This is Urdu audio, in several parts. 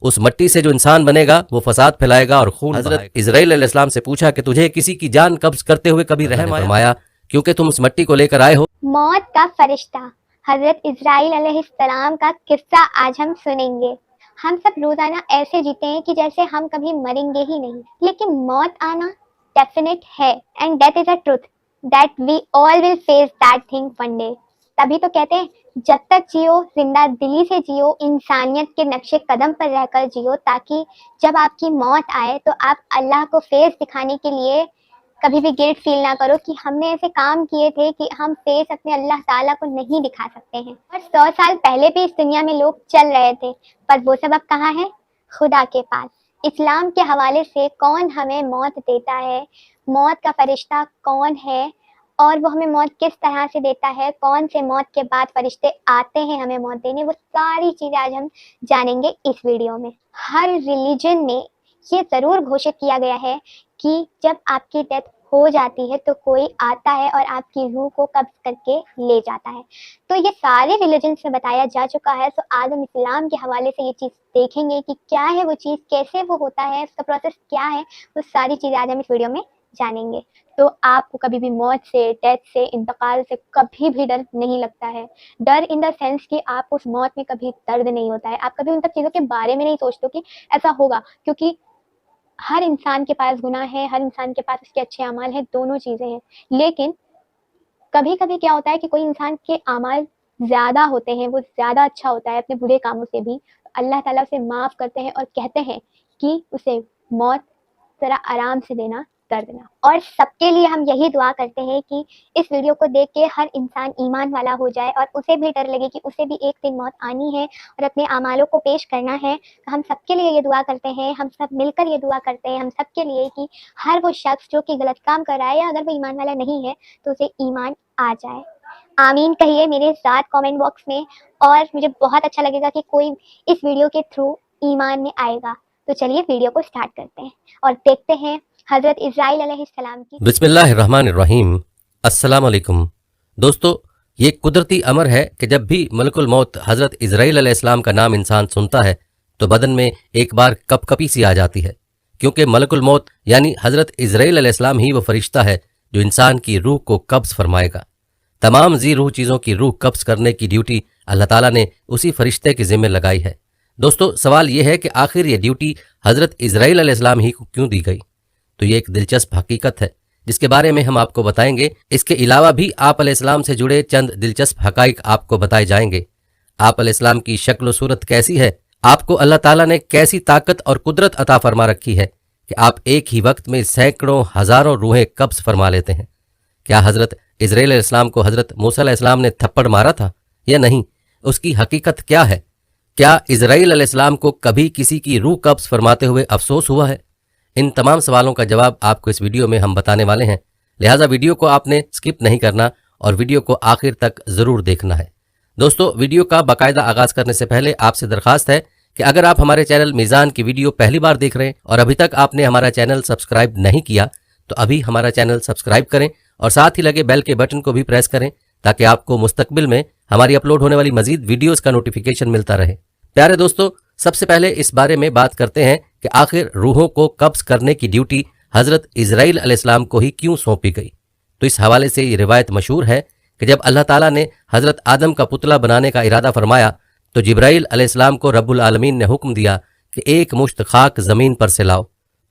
اس مٹی سے جو انسان بنے گا وہ فساد پھیلائے گا اور خون حضرت اسرائیل علیہ السلام سے پوچھا کہ تجھے کسی کی جان قبض کرتے ہوئے کبھی رحم آیا؟ فرمایا کیونکہ تم اس مٹی کو لے کر آئے ہو۔ موت کا فرشتہ حضرت اسرائیل علیہ السلام کا قصہ آج ہم سنیں گے۔ ہم سب روزانہ ایسے جیتے ہیں کہ جیسے ہم کبھی مریں گے ہی نہیں، لیکن موت آنا ڈیفینیٹ ہے، and that is a truth that we all will face that thing one day. تبھی تو کہتے ہیں جب تک جیو زندہ دلی سے جیو، انسانیت کے نقش قدم پر رہ کر جیو، تاکہ جب آپ کی موت آئے تو آپ اللہ کو فیس دکھانے کے لیے کبھی بھی گلٹ فیل نہ کرو کہ ہم نے ایسے کام کیے تھے کہ ہم فیس اپنے اللہ تعالیٰ کو نہیں دکھا سکتے ہیں۔ اور 100 سال پہلے بھی اس دنیا میں لوگ چل رہے تھے، پر وہ سب اب کہاں ہے؟ خدا کے پاس۔ اسلام کے حوالے سے کون ہمیں موت دیتا ہے، موت کا فرشتہ کون ہے، اور وہ ہمیں موت کس طرح سے دیتا ہے، کون سے موت کے بعد فرشتے آتے ہیں ہمیں موت دینے، وہ ساری چیزیں آج ہم جانیں گے اس ویڈیو میں۔ ہر ریلیجن میں یہ ضرور گھوشت کیا گیا ہے کہ جب آپ کی ڈیتھ ہو جاتی ہے تو کوئی آتا ہے اور آپ کی روح کو قبض کر کے لے جاتا ہے۔ تو یہ سارے ریلیجنس میں بتایا جا چکا ہے، تو آج ہم اسلام کے حوالے سے یہ چیز دیکھیں گے کہ کیا ہے وہ چیز، کیسے وہ ہوتا ہے، اس کا پروسیس کیا ہے، وہ ساری چیزیں آج ہم اس ویڈیو میں جانیں گے۔ تو آپ کو کبھی بھی موت سے، ڈیتھ سے، انتقال سے کبھی بھی ڈر نہیں لگتا ہے۔ ڈر ان دا سینس کہ آپ اس موت میں کبھی درد نہیں ہوتا ہے، آپ کبھی ان سب چیزوں کے بارے میں نہیں سوچتے کہ ایسا ہوگا، کیونکہ ہر انسان کے پاس گناہ ہے، ہر انسان کے پاس اس کے اچھے اعمال ہیں، دونوں چیزیں ہیں۔ لیکن کبھی کبھی کیا ہوتا ہے کہ کوئی انسان کے اعمال زیادہ ہوتے ہیں، وہ زیادہ اچھا ہوتا ہے اپنے برے کاموں سے بھی، اللہ تعالیٰ اسے معاف کرتے ہیں اور کہتے ہیں کہ اسے موت ذرا آرام سے دینا، درد نہ۔ اور سب کے لیے ہم یہی دعا کرتے ہیں کہ اس ویڈیو کو دیکھ کے ہر انسان ایمان والا ہو جائے اور اسے بھی ڈر لگے کہ اسے بھی ایک دن موت آنی ہے اور اپنے اعمالوں کو پیش کرنا ہے۔ ہم سب کے لیے یہ دعا کرتے ہیں، ہم سب مل کر یہ دعا کرتے ہیں ہم سب کے لیے کہ ہر وہ شخص جو کہ غلط کام کر رہا ہے یا اگر وہ ایمان والا نہیں ہے تو اسے ایمان آ جائے۔ آمین کہیے میرے ساتھ کامنٹ باکس میں، اور مجھے بہت اچھا لگے گا کہ کوئی اس ویڈیو کے تھرو ایمان میں آئے گا۔ تو چلیے ویڈیو کو سٹارٹ کرتے ہیں اور دیکھتے ہیں حضرت اسرائیل علیہ السلام کی۔ بسم اللہ الرحمن الرحیم۔ السلام علیکم دوستو، یہ قدرتی امر ہے کہ جب بھی ملک الموت حضرت اسرائیل علیہ السلام کا نام انسان سنتا ہے تو بدن میں ایک بار کپ کپی سی آ جاتی ہے، کیونکہ ملک الموت یعنی حضرت اسرائیل علیہ السلام ہی وہ فرشتہ ہے جو انسان کی روح کو قبض فرمائے گا۔ تمام ذی روح چیزوں کی روح قبض کرنے کی ڈیوٹی اللہ تعالیٰ نے اسی فرشتے کے ذمہ لگائی ہے۔ دوستو، سوال یہ ہے کہ آخر یہ ڈیوٹی حضرت اسرائیل علیہ السلام ہی کو کیوں دی گئی؟ تو یہ ایک دلچسپ حقیقت ہے جس کے بارے میں ہم آپ کو بتائیں گے۔ اس کے علاوہ بھی آپ علیہ السلام سے جڑے چند دلچسپ حقائق آپ کو بتائے جائیں گے۔ آپ علیہ السلام کی شکل و صورت کیسی ہے، آپ کو اللہ تعالیٰ نے کیسی طاقت اور قدرت عطا فرما رکھی ہے کہ آپ ایک ہی وقت میں سینکڑوں ہزاروں روحیں قبض فرما لیتے ہیں۔ کیا حضرت اسرائیل علیہ السلام کو حضرت موسیٰ علیہ السلام نے تھپڑ مارا تھا یا نہیں؟ اس کی حقیقت کیا ہے؟ کیا اسرائیل علیہ السلام کو کبھی کسی کی روح قبض فرماتے ہوئے افسوس ہوا ہے؟ ان تمام سوالوں کا جواب آپ کو اس ویڈیو میں ہم بتانے والے ہیں، لہٰذا ویڈیو کو آپ نے سکپ نہیں کرنا اور ویڈیو کو آخر تک ضرور دیکھنا ہے۔ دوستو، ویڈیو کا باقاعدہ آغاز کرنے سے پہلے آپ سے درخواست ہے کہ اگر آپ ہمارے چینل میزان کی ویڈیو پہلی بار دیکھ رہے ہیں اور ابھی تک آپ نے ہمارا چینل سبسکرائب نہیں کیا تو ابھی ہمارا چینل سبسکرائب کریں اور ساتھ ہی لگے بیل کے بٹن کو بھی پریس کریں تاکہ آپ کو مستقبل میں ہماری اپلوڈ ہونے والی مزید ویڈیوز کا نوٹیفیکیشن ملتا رہے۔ پیارے دوستو، سب سے پہلے اس بارے میں بات کرتے ہیں کہ آخر روحوں کو قبض کرنے کی ڈیوٹی حضرت اسرائیل علیہ السلام کو ہی کیوں سونپی گئی۔ تو اس حوالے سے یہ روایت مشہور ہے کہ جب اللہ تعالیٰ نے حضرت آدم کا پتلا بنانے کا ارادہ فرمایا تو جبرائیل علیہ السلام کو رب العالمین نے حکم دیا کہ ایک مشت خاک زمین پر سے لاؤ۔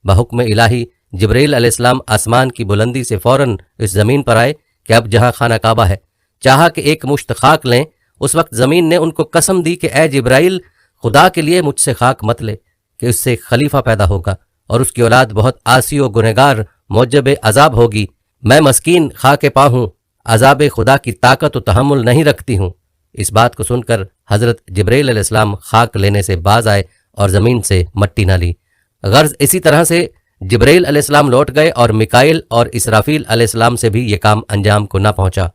بحکم الہی جبرائیل علیہ السلام آسمان کی بلندی سے فوراً اس زمین پر آئے کہ اب جہاں خانہ کعبہ ہے، چاہا کہ ایک مشت خاک لیں۔ اس وقت زمین نے ان کو قسم دی کہ اے جبرائیل، خدا کے لیے مجھ سے خاک مت لے کہ اس سے خلیفہ پیدا ہوگا اور اس کی اولاد بہت عاصی و گنہگار موجب عذاب ہوگی۔ میں مسکین خاک پا ہوں، عذاب خدا کی طاقت و تحمل نہیں رکھتی ہوں۔ اس بات کو سن کر حضرت جبرائیل علیہ السلام خاک لینے سے باز آئے اور زمین سے مٹی نہ لی۔ غرض اسی طرح سے جبرائیل علیہ السلام لوٹ گئے اور میکائیل اور اسرافیل علیہ السلام سے بھی یہ کام انجام کو نہ پہنچا۔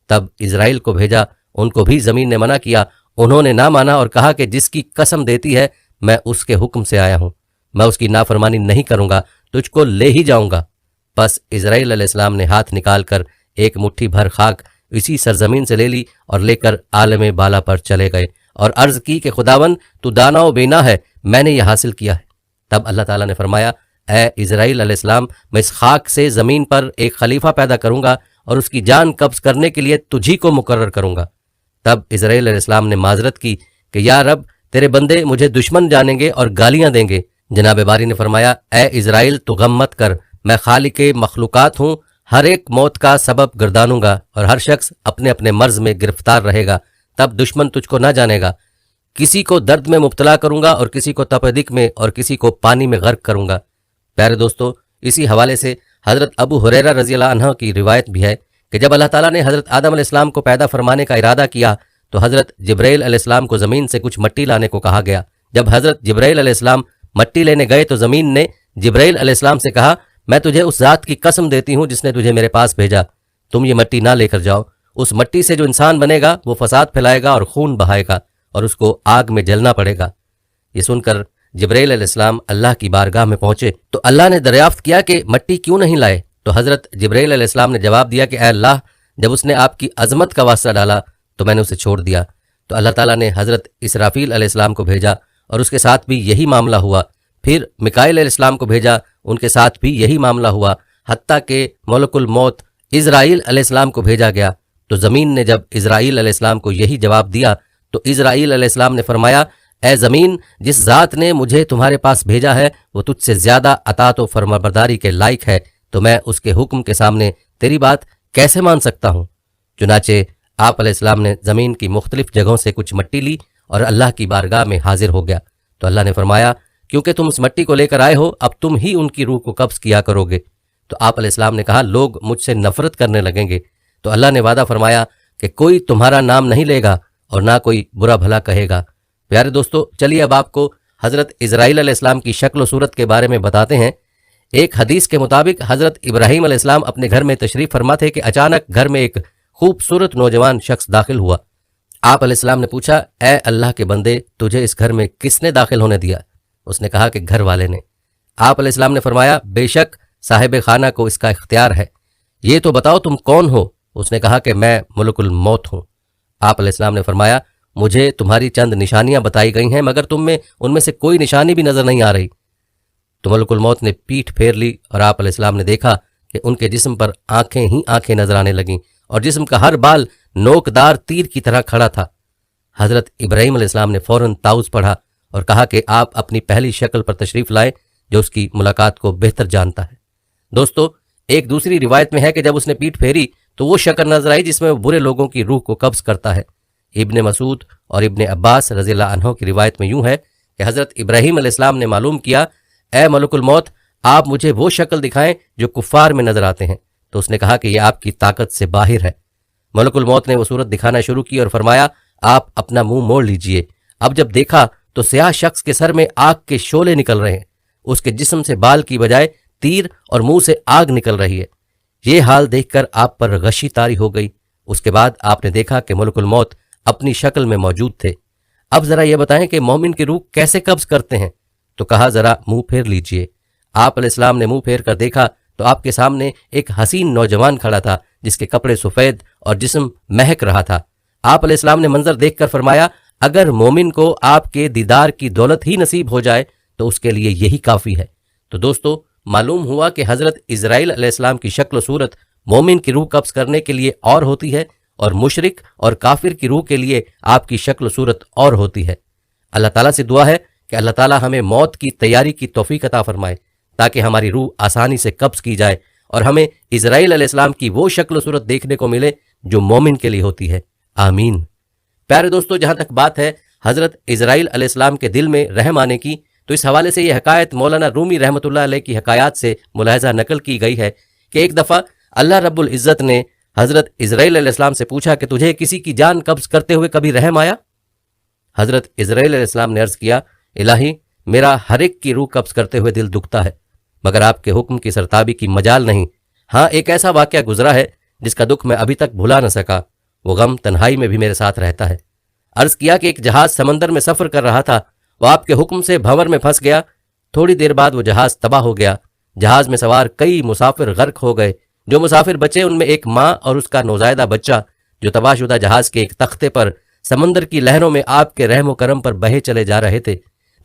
تب اسرائیل کو بھیجا، ان کو بھی زمین نے منع کیا، انہوں نے نہ مانا اور کہا کہ جس کی قسم دیتی ہے میں اس کے حکم سے آیا ہوں، میں اس کی نافرمانی نہیں کروں گا، تجھ کو لے ہی جاؤں گا۔ بس اسرائیل علیہ السلام نے ہاتھ نکال کر ایک مٹھی بھر خاک اسی سرزمین سے لے لی اور لے کر عالم بالا پر چلے گئے اور عرض کی کہ خداوند تو دانا و بینا ہے، میں نے یہ حاصل کیا ہے۔ تب اللہ تعالیٰ نے فرمایا اے اسرائیل علیہ السلام، میں اس خاک سے زمین پر ایک خلیفہ پیدا کروں گا اور اس کی جان قبض کرنے کے لیے تجھی کو مقرر کروں گا۔ تب اسرائیل علیہ السلام نے معذرت کی کہ یا رب، تیرے بندے مجھے دشمن جانیں گے اور گالیاں دیں گے۔ جناب باری نے فرمایا اے اسرائیل، تو غم مت کر، میں خالق مخلوقات ہوں، ہر ایک موت کا سبب گردانوں گا اور ہر شخص اپنے اپنے مرض میں گرفتار رہے گا، تب دشمن تجھ کو نہ جانے گا۔ کسی کو درد میں مبتلا کروں گا اور کسی کو تپدک میں اور کسی کو پانی میں غرق کروں گا۔ پیارے دوستو، اسی حوالے سے حضرت ابو ہریرہ رضی اللہ عنہ کی روایت بھی ہے کہ جب اللہ تعالیٰ نے حضرت آدم علیہ السلام کو پیدا فرمانے کا ارادہ کیا تو حضرت جبرائیل علیہ السلام کو زمین سے کچھ مٹی لانے کو کہا گیا۔ جب حضرت جبرائیل علیہ السلام مٹی لینے گئے تو زمین نے جبرائیل علیہ السلام سے کہا میں تجھے اس ذات کی قسم دیتی ہوں جس نے تجھے میرے پاس بھیجا، تم یہ مٹی نہ لے کر جاؤ، اس مٹی سے جو انسان بنے گا وہ فساد پھیلائے گا اور خون بہائے گا اور اس کو آگ میں جلنا پڑے گا۔ یہ سن کر جبرائیل علیہ السلام اللہ کی بارگاہ میں پہنچے تو اللہ نے دریافت کیا کہ مٹی کیوں نہیں لائے؟ تو حضرت جبرائیل علیہ السلام نے جواب دیا کہ اے اللہ، جب اس نے آپ کی عظمت کا واسطہ ڈالا تو میں نے اسے چھوڑ دیا۔ تو اللہ تعالیٰ نے حضرت اسرافیل علیہ السلام کو بھیجا اور اس کے ساتھ بھی یہی معاملہ ہوا۔ پھر میکائیل علیہ السلام کو بھیجا، ان کے ساتھ بھی یہی معاملہ ہوا، حتیٰ کہ ملک الموت اسرائیل علیہ السلام کو بھیجا گیا۔ تو زمین نے جب اسرائیل علیہ السلام کو یہی جواب دیا تو اسرائیل علیہ السلام نے فرمایا اے زمین، جس ذات نے مجھے تمہارے پاس بھیجا ہے وہ تجھ سے زیادہ اطاعت و فرمانبرداری کے لائق ہے، تو میں اس کے حکم کے سامنے تیری بات کیسے مان سکتا ہوں؟ چنانچہ آپ علیہ السلام نے زمین کی مختلف جگہوں سے کچھ مٹی لی اور اللہ کی بارگاہ میں حاضر ہو گیا۔ تو اللہ نے فرمایا کیونکہ تم اس مٹی کو لے کر آئے ہو، اب تم ہی ان کی روح کو قبض کیا کرو گے۔ تو آپ علیہ السلام نے کہا لوگ مجھ سے نفرت کرنے لگیں گے۔ تو اللہ نے وعدہ فرمایا کہ کوئی تمہارا نام نہیں لے گا اور نہ کوئی برا بھلا کہے گا۔ پیارے دوستو، چلیے اب آپ کو حضرت اسرائیل علیہ السلام کی شکل و صورت کے بارے میں بتاتے ہیں۔ ایک حدیث کے مطابق حضرت ابراہیم علیہ السلام اپنے گھر میں تشریف فرما تھے کہ اچانک گھر میں ایک خوبصورت نوجوان شخص داخل ہوا۔ آپ علیہ السلام نے پوچھا اے اللہ کے بندے، تجھے اس گھر میں کس نے داخل ہونے دیا؟ اس نے کہا کہ گھر والے نے۔ آپ علیہ السلام نے فرمایا بے شک صاحب خانہ کو اس کا اختیار ہے، یہ تو بتاؤ تم کون ہو؟ اس نے کہا کہ میں ملک الموت ہوں۔ آپ علیہ السلام نے فرمایا مجھے تمہاری چند نشانیاں بتائی گئی ہیں مگر تم میں ان میں سے کوئی نشانی بھی نظر نہیں آ رہی۔ تو ملک الموت نے پیٹھ پھیر لی اور آپ علیہ السلام نے دیکھا کہ ان کے جسم پر آنکھیں ہی آنکھیں نظر آنے لگیں اور جسم کا ہر بال نوکدار تیر کی طرح کھڑا تھا۔ حضرت ابراہیم علیہ السلام نے فوراً تعوذ پڑھا اور کہا کہ آپ اپنی پہلی شکل پر تشریف لائیں جو اس کی ملاقات کو بہتر جانتا ہے۔ دوستو، ایک دوسری روایت میں ہے کہ جب اس نے پیٹھ پھیری تو وہ شکل نظر آئی جس میں وہ برے لوگوں کی روح کو قبض کرتا ہے۔ ابن مسعود اور ابن عباس رضی اللہ عنہ کی روایت میں یوں ہے کہ حضرت ابراہیم علیہ السلام نے معلوم کیا اے ملک الموت، آپ مجھے وہ شکل دکھائیں جو کفار میں نظر آتے ہیں۔ تو اس نے کہا کہ یہ آپ کی طاقت سے باہر ہے۔ ملک الموت نے وہ صورت دکھانا شروع کی اور فرمایا آپ اپنا منہ موڑ لیجئے۔ اب جب دیکھا تو سیاہ شخص کے سر میں آگ کے شعلے نکل رہے ہیں، اس کے جسم سے بال کی بجائے تیر اور منہ سے آگ نکل رہی ہے۔ یہ حال دیکھ کر آپ پر غشی طاری ہو گئی۔ اس کے بعد آپ نے دیکھا کہ ملک الموت اپنی شکل میں موجود تھے۔ اب ذرا یہ بتائیں کہ مومن کی روح کیسے قبض کرتے ہیں؟ تو کہا ذرا منہ پھیر لیجئے۔ آپ علیہ السلام نے منہ پھیر کر دیکھا تو آپ کے سامنے ایک حسین نوجوان کھڑا تھا جس کے کپڑے سفید اور جسم مہک رہا تھا۔ آپ علیہ السلام نے منظر دیکھ کر فرمایا اگر مومن کو آپ کے دیدار کی دولت ہی نصیب ہو جائے تو اس کے لیے یہی کافی ہے۔ تو دوستو، معلوم ہوا کہ حضرت اسرائیل علیہ السلام کی شکل و صورت مومن کی روح قبض کرنے کے لیے اور ہوتی ہے اور مشرک اور کافر کی روح کے لیے آپ کی شکل و صورت اور ہوتی ہے۔ اللہ تعالیٰ سے دعا ہے کہ اللہ تعالیٰ ہمیں موت کی تیاری کی توفیق عطا فرمائے تاکہ ہماری روح آسانی سے قبض کی جائے اور ہمیں اسرائیل علیہ السلام کی وہ شکل و صورت دیکھنے کو ملے جو مومن کے لیے ہوتی ہے، آمین۔ پیارے دوستو، جہاں تک بات ہے حضرت اسرائیل علیہ السلام کے دل میں رحم آنے کی، تو اس حوالے سے یہ حکایت مولانا رومی رحمۃ اللہ علیہ کی حکایات سے ملاحظہ نقل کی گئی ہے کہ ایک دفعہ اللہ رب العزت نے حضرت اسرائیل علیہ السلام سے پوچھا کہ تجھے کسی کی جان قبض کرتے ہوئے کبھی رحم آیا؟ حضرت اسرائیل علیہ السلام نے عرض کیا الہی، میرا ہر ایک کی روح قبض کرتے ہوئے دل دکھتا ہے مگر آپ کے حکم کی سرتابی کی مجال نہیں۔ ہاں، ایک ایسا واقعہ گزرا ہے جس کا دکھ میں ابھی تک بھلا نہ سکا، وہ غم تنہائی میں بھی میرے ساتھ رہتا ہے۔ عرض کیا کہ ایک جہاز سمندر میں سفر کر رہا تھا، وہ آپ کے حکم سے بھنور میں پھنس گیا۔ تھوڑی دیر بعد وہ جہاز تباہ ہو گیا۔ جہاز میں سوار کئی مسافر غرق ہو گئے۔ جو مسافر بچے ان میں ایک ماں اور اس کا نوزائیدہ بچہ جو تباہ شدہ جہاز کے ایک تختے پر سمندر کی لہروں میں آپ کے رحم و کرم پر بہے چلے جا رہے تھے۔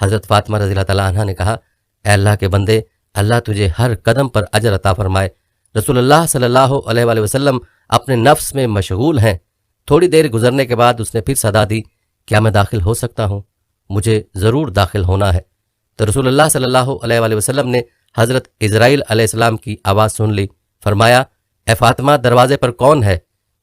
حضرت فاطمہ رضی اللہ تعالیٰ عنہ نے کہا، اے اللہ کے بندے، اللہ تجھے ہر قدم پر اجر عطا فرمائے۔ رسول اللہ صلی اللہ علیہ وآلہ وسلم اپنے نفس میں مشغول ہیں۔ تھوڑی دیر گزرنے کے بعد اس نے پھر صدا دی، کیا میں داخل ہو سکتا ہوں؟ مجھے ضرور داخل ہونا ہے۔ تو رسول اللہ صلی اللہ علیہ وآلہ وسلم نے حضرت اسرائیل علیہ السلام کی آواز سن لی۔ فرمایا، اے فاطمہ، دروازے پر کون ہے؟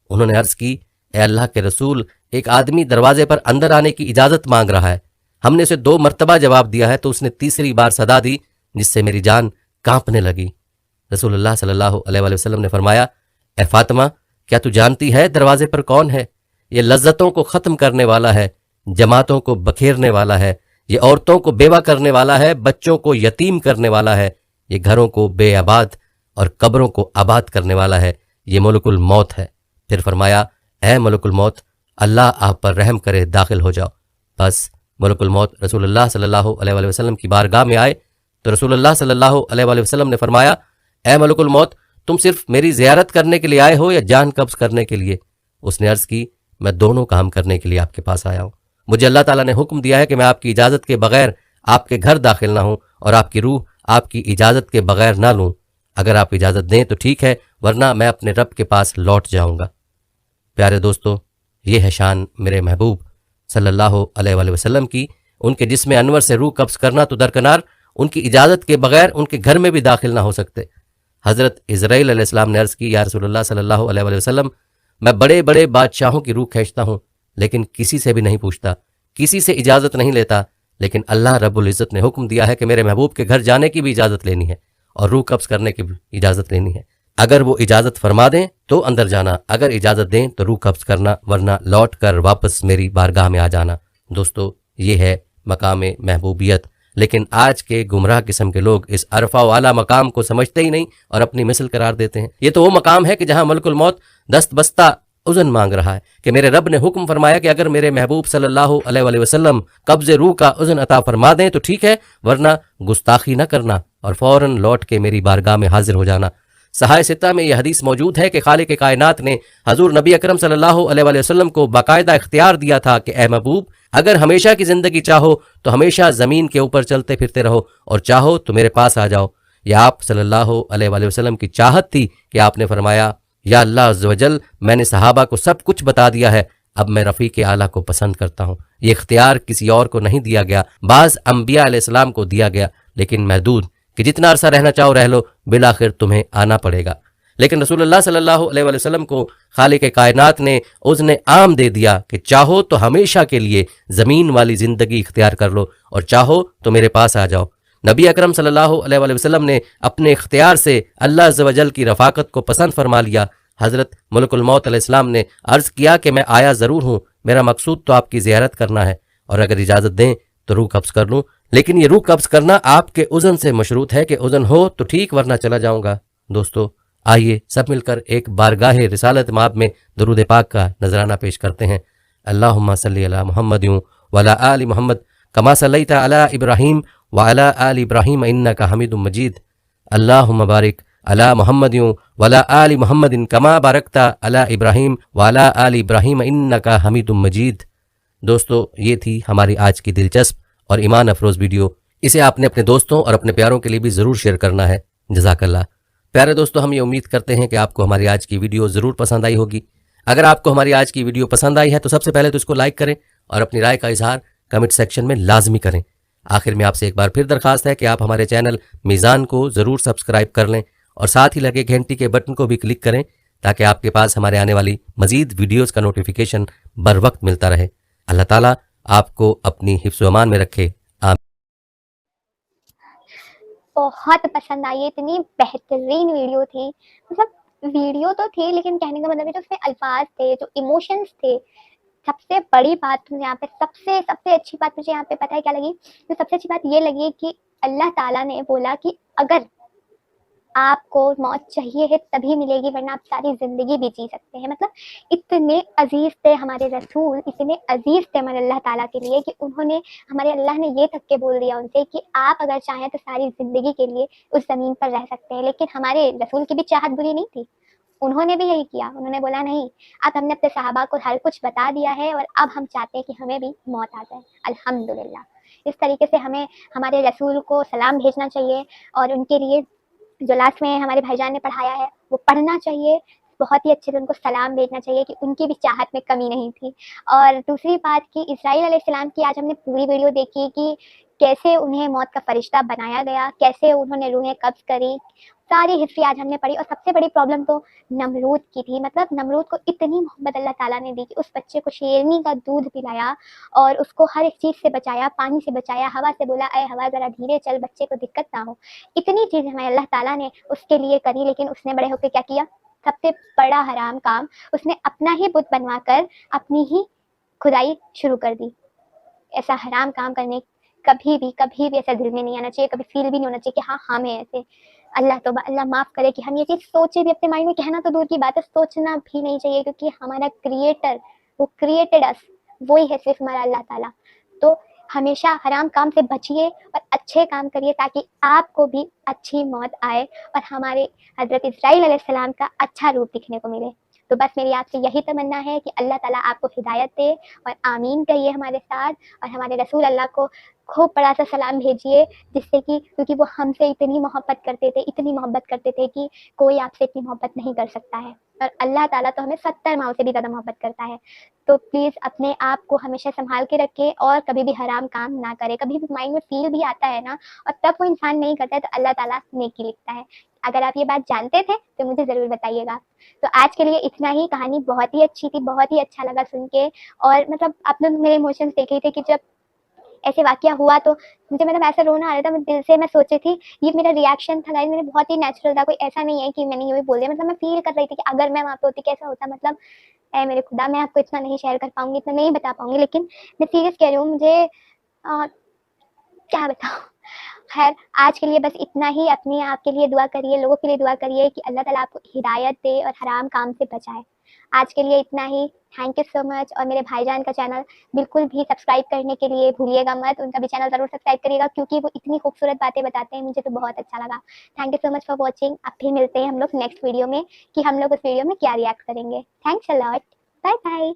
انہوں نے عرض کی، اے اللہ کے رسول، ایک آدمی دروازے پر اندر آنے کی اجازت مانگ رہا ہے۔ ہم نے اسے 2 مرتبہ جواب دیا ہے تو اس نے تیسری بار صدا دی، جس سے میری جان کانپنے لگی۔ رسول اللہ صلی اللہ علیہ وآلہ وسلم نے فرمایا، اے فاطمہ، کیا تو جانتی ہے دروازے پر کون ہے؟ یہ لذتوں کو ختم کرنے والا ہے، جماعتوں کو بکھیرنے والا ہے، یہ عورتوں کو بیوہ کرنے والا ہے، بچوں کو یتیم کرنے والا ہے، یہ گھروں کو بے آباد اور قبروں کو آباد کرنے والا ہے، یہ ملک الموت ہے۔ پھر فرمایا، اے ملک الموت، اللہ آپ پر رحم کرے، داخل ہو جاؤ۔ بس ملک الموت رسول اللہ صلی اللہ علیہ وآلہ وسلم کی بارگاہ میں آئے تو رسول اللہ صلی اللہ علیہ وآلہ وسلم نے فرمایا، اے ملک الموت، تم صرف میری زیارت کرنے کے لیے آئے ہو یا جان قبض کرنے کے لیے؟ اس نے عرض کی، میں دونوں کام کرنے کے لیے آپ کے پاس آیا ہوں۔ مجھے اللہ تعالیٰ نے حکم دیا ہے کہ میں آپ کی اجازت کے بغیر آپ کے گھر داخل نہ ہوں اور آپ کی روح آپ کی اجازت کے بغیر نہ لوں۔ اگر آپ اجازت دیں تو ٹھیک ہے، ورنہ میں اپنے رب کے پاس لوٹ جاؤں گا۔ پیارے دوستو، یہ ہے شان میرے محبوب صلی اللہ علیہ وآلہ وسلم کی۔ ان کے جسم انور سے روح قبض کرنا تو درکنار، ان کی اجازت کے بغیر ان کے گھر میں بھی داخل نہ ہو سکتے۔ حضرت اسرائیل علیہ السلام نے عرض کی، یا رسول اللہ صلی اللہ علیہ وآلہ وسلم، میں بڑے بڑے بادشاہوں کی روح کھینچتا ہوں، لیکن کسی سے بھی نہیں پوچھتا، کسی سے اجازت نہیں لیتا، لیکن اللہ رب العزت نے حکم دیا ہے کہ میرے محبوب کے گھر جانے کی بھی اجازت لینی ہے اور روح قبض کرنے کی بھی اجازت لینی ہے۔ اگر وہ اجازت فرما دیں تو اندر جانا، اگر اجازت دیں تو روح قبض کرنا، ورنہ لوٹ کر واپس میری بارگاہ میں آ جانا۔ دوستو، یہ ہے مقام محبوبیت، لیکن آج کے گمراہ قسم کے لوگ اس عرفہ و اعلیٰ مقام کو سمجھتے ہی نہیں اور اپنی مثل قرار دیتے ہیں۔ یہ تو وہ مقام ہے کہ جہاں ملک الموت دست بستہ اذن مانگ رہا ہے کہ میرے رب نے حکم فرمایا کہ اگر میرے محبوب صلی اللہ علیہ وآلہ وسلم قبض روح کا اذن عطا فرما دیں تو ٹھیک ہے، ورنہ گستاخی نہ کرنا اور فوراً لوٹ کے میری بارگاہ میں حاضر ہو جانا۔ صحائح ستہ میں یہ حدیث موجود ہے کہ خالق کائنات نے حضور نبی اکرم صلی اللہ علیہ وآلہ وسلم کو باقاعدہ اختیار دیا تھا کہ اے محبوب، اگر ہمیشہ کی زندگی چاہو تو ہمیشہ زمین کے اوپر چلتے پھرتے رہو، اور چاہو تو میرے پاس آ جاؤ۔ یہ آپ صلی اللہ علیہ وآلہ وسلم کی چاہت تھی کہ آپ نے فرمایا، یا اللہ عز و جل، میں نے صحابہ کو سب کچھ بتا دیا ہے، اب میں رفیق اعلیٰ کو پسند کرتا ہوں۔ یہ اختیار کسی اور کو نہیں دیا گیا، بعض انبیاء علیہ السلام کو دیا گیا، لیکن محدود، کہ جتنا عرصہ رہنا چاہو رہ لو، بالآخر تمہیں آنا پڑے گا۔ لیکن رسول اللہ صلی اللہ علیہ وآلہ وسلم کو خالق کائنات نے اذن عام دے دیا کہ چاہو تو ہمیشہ کے لیے زمین والی زندگی اختیار کر لو، اور چاہو تو میرے پاس آ جاؤ۔ نبی اکرم صلی اللہ علیہ وآلہ وسلم نے اپنے اختیار سے اللہ عز و جل کی رفاقت کو پسند فرما لیا۔ حضرت ملک الموت علیہ السلام نے عرض کیا کہ میں آیا ضرور ہوں، میرا مقصود تو آپ کی زیارت کرنا ہے، اور اگر اجازت دیں تو روح قبض کر لوں، لیکن یہ روح قبض کرنا آپ کے اذن سے مشروط ہے کہ اذن ہو تو ٹھیک، ورنہ چلا جاؤں گا۔ دوستو، آئیے سب مل کر ایک بارگاہ رسالت مآب میں درود پاک کا نذرانہ پیش کرتے ہیں۔ اللہم صلی علی محمد وعلی آل محمد کما صلیت علی ابراہیم وعلی آل ابراہیم انک حمید مجید۔ اللہم بارک علی محمد وعلی آل محمد کما بارکت علی ابراہیم وعلی آل ابراہیم انک حمید مجید۔ دوستو، یہ تھی ہماری آج کی دلچسپ اور ایمان افروز ویڈیو۔ اسے آپ نے اپنے دوستوں اور اپنے پیاروں کے لیے بھی ضرور شیئر کرنا ہے۔ جزاک اللہ۔ پیارے دوستو، ہم یہ امید کرتے ہیں کہ آپ کو ہماری آج کی ویڈیو ضرور پسند آئی ہوگی۔ اگر آپ کو ہماری آج کی ویڈیو پسند آئی ہے تو سب سے پہلے تو اس کو لائک کریں اور اپنی رائے کا اظہار کمنٹ سیکشن میں لازمی کریں۔ آخر میں آپ سے ایک بار پھر درخواست ہے کہ آپ ہمارے چینل میزان کو ضرور سبسکرائب کر لیں اور ساتھ ہی لگے گھنٹی کے بٹن کو بھی کلک کریں تاکہ آپ کے پاس ہمارے آنے والی مزید ویڈیوز کا نوٹیفیکیشن بر وقت ملتا رہے۔ اللہ تعالیٰ آپ کو اپنی حفظ و امان میں رکھے۔ بہت پسند آئی، اتنی بہترین ویڈیو تھی۔ مطلب ویڈیو تو تھی، لیکن کہنے کا مطلب ہے جو اس میں الفاظ تھے، جو ایموشنز تھے۔ سب سے بڑی بات مجھے یہاں پہ سب سے اچھی بات مجھے یہاں پہ پتہ ہے کیا لگی؟ تو سب سے اچھی بات یہ لگی کہ اللہ تعالیٰ نے بولا کہ اگر آپ کو موت چاہیے ہے تبھی ملے گی، ورنہ آپ ساری زندگی بھی جی سکتے ہیں۔ مطلب اتنے عزیز تھے ہمارے رسول، اتنے عزیز تھے ہمارے اللہ تعالیٰ کے لیے کہ انہوں نے، ہمارے اللہ نے یہ تک کے بول دیا ان سے کہ آپ اگر چاہیں تو ساری زندگی کے لیے اس زمین پر رہ سکتے ہیں۔ لیکن ہمارے رسول کی بھی چاہت بری نہیں تھی، انہوں نے بھی یہی کیا۔ انہوں نے بولا نہیں، اب ہم نے اپنے صحابہ کو ہر کچھ بتا دیا ہے اور اب ہم چاہتے ہیں کہ ہمیں بھی موت آ جائے۔ الحمدللہ، اس طریقے سے ہمیں ہمارے رسول کو سلام بھیجنا چاہیے اور ان کے لیے جو لاسٹ میں ہمارے بھائی جان نے پڑھایا ہے وہ پڑھنا چاہیے، بہت ہی اچھے سے ان کو سلام بھیجنا چاہیے کہ ان کی بھی چاہت میں کمی نہیں تھی۔ اور دوسری بات کہ اسرائیل علیہ السلام کی آج ہم نے پوری ویڈیو دیکھی کہ کیسے انہیں موت کا فرشتہ بنایا گیا، کیسے انہوں نے روحیں قبض کری، ساری ہسٹری آج ہم نے پڑھی۔ اور سب سے بڑی پرابلم تو نمرود کی تھی، مطلب نمرود کو اتنی محبت اللہ تعالیٰ نے دی کہ اس بچے کو شیرنی کا دودھ پلایا اور اس کو ہر ایک چیز سے بچایا، پانی سے بچایا، ہوا سے بولا اے ہوا ذرا دھیرے چل، بچے کو دقت نہ ہو۔ اتنی چیزیں ہمیں اللہ تعالیٰ نے اس کے لیے کری، لیکن اس نے بڑے ہو کے کیا کیا؟ سب سے بڑا حرام کام، اس نے اپنا ہی بت بنوا کر اپنی ہی کھدائی شروع کر دی۔ ایسا حرام کام کرنے کبھی بھی ایسا دل میں نہیں آنا چاہیے، کبھی فیل بھی نہیں ہونا چاہیے کہ ہاں ہم ہیں ایسے۔ اللہ توبہ، اللہ معاف کرے کہ ہم یہ چیز سوچے بھی اپنے مائنڈ میں، کہنا تو دور کی بات ہے، سوچنا بھی نہیں چاہیے، کیونکہ ہمارا کریٹر، وہ کریٹڈ اس، وہی ہے صرف ہمارا اللہ تعالیٰ۔ تو ہمیشہ حرام کام سے بچیے اور اچھے کام کریے تاکہ آپ کو بھی اچھی موت آئے اور ہمارے حضرت اسرائیل علیہ السلام کا اچھا روپ دکھنے کو ملے۔ تو بس میری آپ سے یہی تمنا ہے کہ اللہ تعالیٰ آپ کو ہدایت دے، اور آمین کہیے ہمارے ساتھ، اور ہمارے رسول اللہ کو خوب بڑا سا سلام بھیجیے، جس سے کہ کیونکہ وہ ہم سے اتنی محبت کرتے تھے، اتنی محبت کرتے تھے کہ کوئی آپ سے اتنی محبت نہیں کر سکتا ہے، اور اللہ تعالیٰ تو ہمیں 70 ماؤں سے بھی زیادہ محبت کرتا ہے۔ تو پلیز اپنے آپ کو ہمیشہ سنبھال کے رکھے اور کبھی بھی حرام کام نہ کرے۔ کبھی بھی مائنڈ میں فیل بھی آتا ہے نا، اور تب وہ انسان نہیں کرتا ہے، تو اللہ تعالیٰ نیکی لکھتا ہے۔ اگر آپ یہ بات جانتے تھے تو مجھے ضرور بتائیے گا۔ تو آج کے لیے اتنا ہی، کہانی بہت ہی اچھی تھی، بہت ہی اچھا لگا سن کے، اور مطلب آپ لوگ میرے ایموشنس دیکھ رہے تھے کہ جب ایسے واقعہ ہوا تو مجھے مطلب ایسا رونا آ رہا تھا، میں دل سے میں سوچی تھی، یہ میرا ریئیکشن تھا گائز، میرا بہت ہی نیچرل تھا، کوئی ایسا نہیں ہے کہ میں نے یہ بھی بول دیا، مطلب میں فیل کر رہی تھی کہ اگر میں وہاں پہ ہوتی کیسا ہوتا، مطلب اے میرے خدا، میں آپ کو اتنا نہیں شیئر کر پاؤں گی، اتنا نہیں بتا پاؤں گی، لیکن میں سیریس کہہ رہی ہوں، مجھے کیا بتاؤں۔ خیر آج کے لیے بس اتنا ہی، اپنے آپ کے لیے دعا کریے، لوگوں کے لیے دعا کریے کہ اللہ تعالیٰ آپ کو ہدایت دے اور حرام کام سے بچائے۔ آج کے لیے اتنا ہی، تھینک یو سو مچ۔ اور میرے بھائی جان کا چینل بالکل بھی سبسکرائب کرنے کے لیے بھولیے گا مت، ان کا بھی چینل ضرور سبسکرائب کریے گا، کیونکہ وہ اتنی خوبصورت باتیں بتاتے ہیں، مجھے تو بہت اچھا لگا۔ Thank you so much for watching. اب پھر ملتے ہیں ہم لوگ نیکسٹ ویڈیو میں کہ ہم لوگ اس ویڈیو میں کیا ریئیکٹ کریں گے۔ تھینکس اے لاٹ، بائے بائے۔